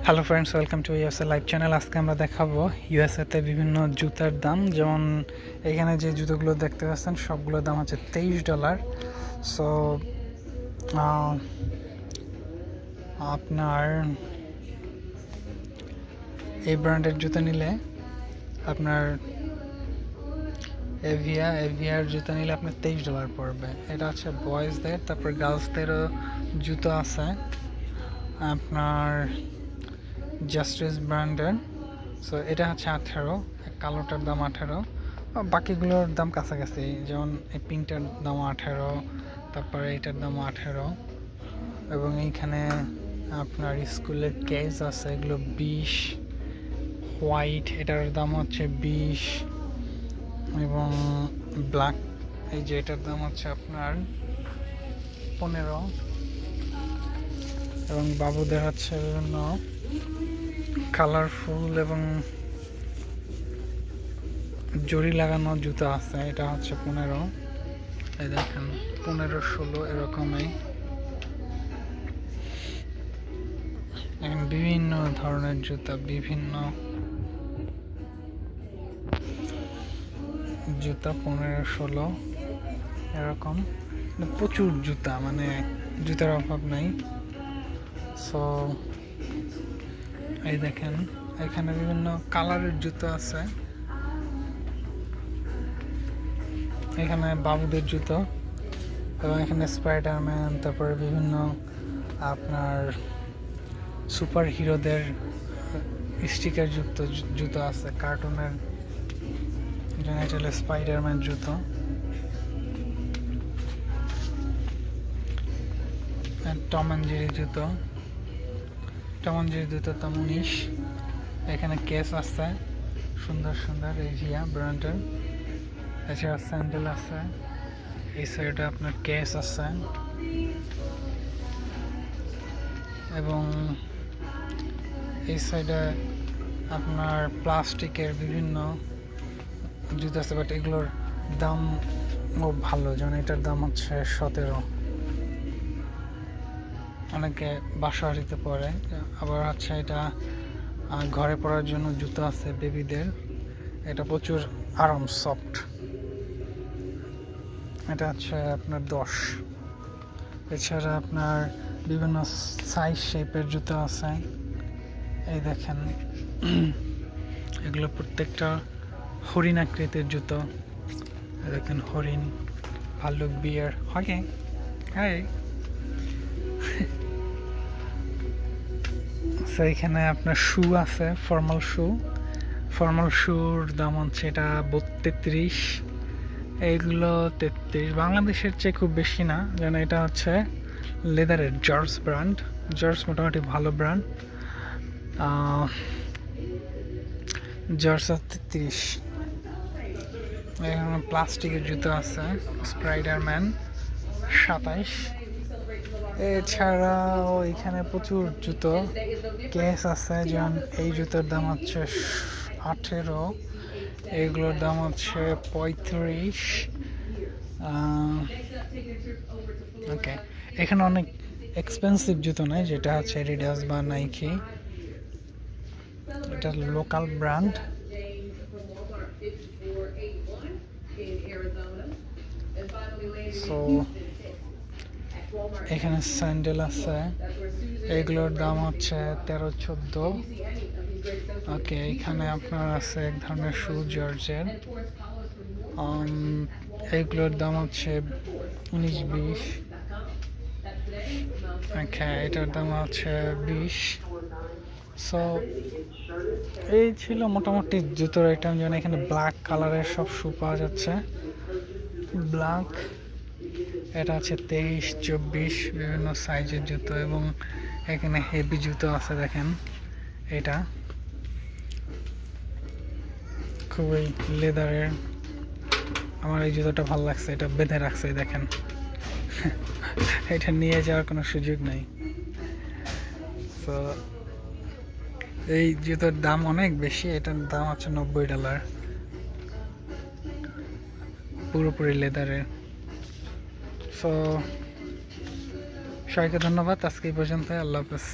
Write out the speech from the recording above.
Hello friends, welcome to USA live channel. আজকে আমরা দেখাবো ইউএসএতে বিভিন্ন জুতার দাম। যেমন এখানে যে জুতোগুলো দেখতে পাচ্ছেন সবগুলোর দাম হচ্ছে $23। সো আপনার এই ব্র্যান্ডের জুতো নিলে আপনার এভিয়ার জুতো নিলে আপনার $23 পড়বে। এটা হচ্ছে বয়েজদের। তারপর গার্লসদেরও জুতো আছে আপনার জাস্টিস ব্র্যান্ডের। সো এটা হচ্ছে 18, কালোটার দাম 18, বাকিগুলোর দাম কাছাকাছি। যেমন এই পিঙ্কটার দাম 18, তারপরে এইটার দাম 18, এবং এইখানে আপনার স্কুলের কেস আছে, এগুলো 20। হোয়াইট এটার দাম হচ্ছে 20, এবং ব্ল্যাক এই যে এটার দাম হচ্ছে আপনার 15, এবং বাবুদের হচ্ছে বিভিন্ন কালারফুল এবং জড়ি লাগানো জুতা আছে, এটা হচ্ছে 15। এই দেখেন 15, 16 এরকমই। বিভিন্ন ধরনের জুতা, বিভিন্ন জুতা 15, 16 এরকম প্রচুর জুতা, মানে জুতার অভাব নাই। সো এই দেখেন এখানে বিভিন্ন কালারের জুতো আছে। এখানে বাবুদের জুতো, এবং এখানে স্পাইডারম্যান, তারপরে বিভিন্ন আপনার সুপার হিরোদের স্টিকার যুক্ত জুতো আছে, কার্টুনের। এটা হলো স্পাইডারম্যান জুতো। টম অ্যান্ড জেরি জুতো, টম অ্যান্ড জেরি জুতো দাম 19। এখানে কেস আছে সুন্দর সুন্দর এভিয়া ব্র্যান্ডের। এছাড়া স্যান্ডেল আছে, এই সাইডে আপনার কেস আছে, এবং এই সাইডে আপনার প্লাস্টিকের বিভিন্ন জুতো আছে, বাট এগুলোর দাম ভালো। যেমন এটার দাম হচ্ছে 17, অনেকে বাসাবাড়িতে পরে। আবার হচ্ছে এটা ঘরে পরার জন্য জুতো আছে বেবিদের, এটা প্রচুর আরাম, সফট। এটা হচ্ছে আপনার 10। এছাড়া আপনার বিভিন্ন সাইজ শেপের জুতো আছে, এই দেখেন এগুলো প্রত্যেকটা হরিণ আকৃতির জুতো। দেখেন হরিণ, ভাল্লুক, বিয়ার। ওকে, হাই। এখানে আপনার শু আছে, ফর্মাল শুর দাম হচ্ছে এটা 33, এইগুলো 33। বাংলাদেশের চেয়ে খুব বেশি না, যেন এটা হচ্ছে লেদারের জর্জ ব্র্যান্ড। জর্জ মোটামুটি ভালো ব্র্যান্ড। জর্জ 33। এখানে প্লাস্টিকের জুতো আছে, স্পাইডারম্যান 27। এছাড়াও এখানে প্রচুর জুতো কেস আছে, যেমন এই জুতোর দাম হচ্ছে 18, এগুলোর দাম হচ্ছে 35। ওকে, এখানে অনেক এক্সপেন্সিভ জুতো নাই, যেটা হচ্ছে অ্যাডিডাস বা নাইকি, এটা লোকাল ব্র্যান্ড। সো এখানে স্যান্ডেল আছে, এগুলোর দাম হচ্ছে 13, 14। ওকে, এখানে আপনার আছে এক ধরনের শু জর্জের, এইগুলোর দাম হচ্ছে 19, 20। ওকে, এটার দাম হচ্ছে 20। সো এই ছিল মোটামুটি জুতোর আইটেম। যেমন এখানে ব্ল্যাক কালারের সব শু পাওয়া যাচ্ছে, ব্ল্যাক। এটা আছে 23, 24, বিভিন্ন সাইজের জুতো, এবং এখানে হেভি জুতো আছে। দেখেন এটা খুবই লেদারের, আমার এই জুতোটা ভালো লাগছে, এটা বেঁধে রাখছে। দেখেন এটা নিয়ে যাওয়ার কোনো সুযোগ নাই। তো এই জুতোর দাম অনেক বেশি, এটার দাম হচ্ছে $90, পুরোপুরি লেদারের। সো সবাইকে ধন্যবাদ, আজকে এই পর্যন্ত। আল্লাহ হাফেজ।